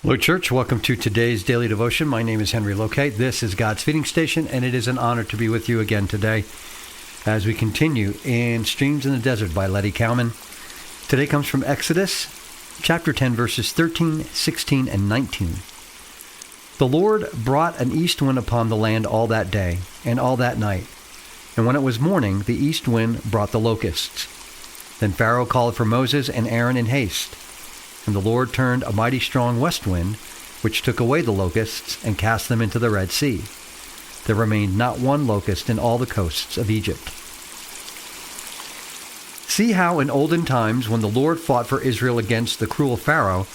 Hello, church. Welcome to today's daily devotion. My name is Henry Locate. This is God's Feeding Station, and it is an honor to be with you again today as we continue in Streams in the Desert by Letty Cowman. Today comes from Exodus chapter 10, verses 13, 16, and 19. The Lord brought an east wind upon the land all that day and all that night. And when it was morning, the east wind brought the locusts. Then Pharaoh called for Moses and Aaron in haste. And the Lord turned a mighty strong west wind, which took away the locusts and cast them into the Red Sea. There remained not one locust in all the coasts of Egypt. See how in olden times, when the Lord fought for Israel against the cruel Pharaoh,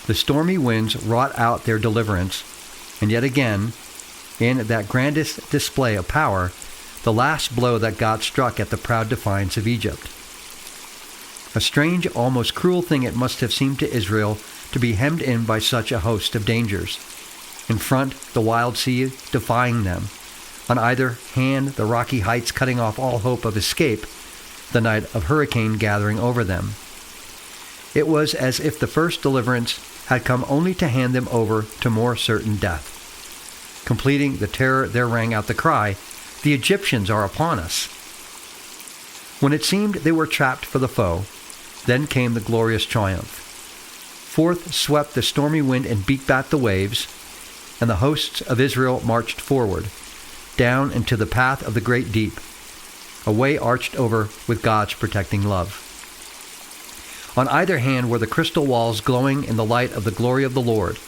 the stormy winds wrought out their deliverance. And yet again, in that grandest display of power, the last blow that God struck at the proud defiance of Egypt. A strange, almost cruel thing it must have seemed to Israel to be hemmed in by such a host of dangers. In front, the wild sea defying them. On either hand, the rocky heights cutting off all hope of escape, the night of hurricane gathering over them. It was as if the first deliverance had come only to hand them over to more certain death. Completing the terror, there rang out the cry, "The Egyptians are upon us." When it seemed they were trapped for the foe, then came the glorious triumph. Forth swept the stormy wind and beat back the waves, and the hosts of Israel marched forward, down into the path of the great deep, a way arched over with God's protecting love. On either hand were the crystal walls glowing in the light of the glory of the Lord,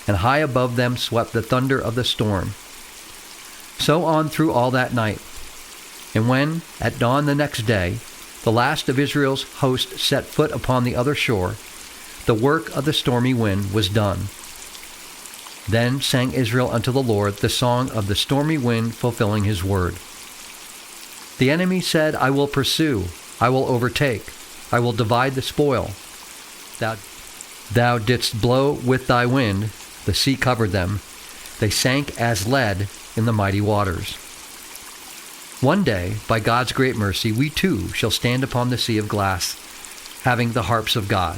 and high above them swept the thunder of the storm. So on through all that night. And when, at dawn the next day, the last of Israel's host set foot upon the other shore, the work of the stormy wind was done. Then sang Israel unto the Lord the song of the stormy wind fulfilling his word. The enemy said, "I will pursue, I will overtake, I will divide the spoil. Thou didst blow with thy wind, the sea covered them. They sank as lead in the mighty waters." One day, by God's great mercy, we too shall stand upon the sea of glass, having the harps of God.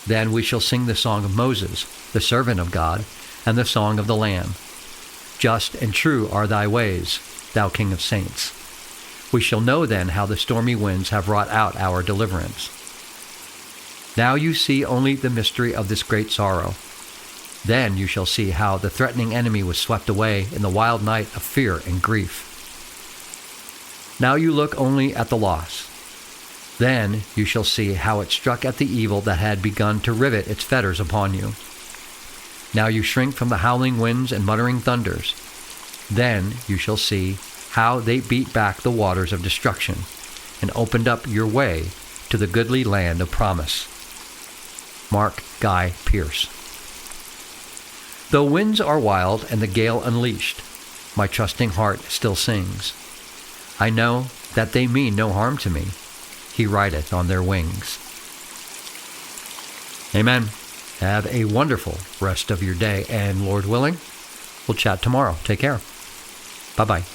Then we shall sing the song of Moses, the servant of God, and the song of the Lamb. Just and true are thy ways, thou King of saints. We shall know then how the stormy winds have wrought out our deliverance. Now you see only the mystery of this great sorrow. Then you shall see how the threatening enemy was swept away in the wild night of fear and grief. Now you look only at the loss. Then you shall see how it struck at the evil that had begun to rivet its fetters upon you. Now you shrink from the howling winds and muttering thunders. Then you shall see how they beat back the waters of destruction and opened up your way to the goodly land of promise. Mark Guy Pearce. Though winds are wild and the gale unleashed, my trusting heart still sings. I know that they mean no harm to me. He rideth on their wings. Amen. Have a wonderful rest of your day, and Lord willing, we'll chat tomorrow. Take care. Bye-bye.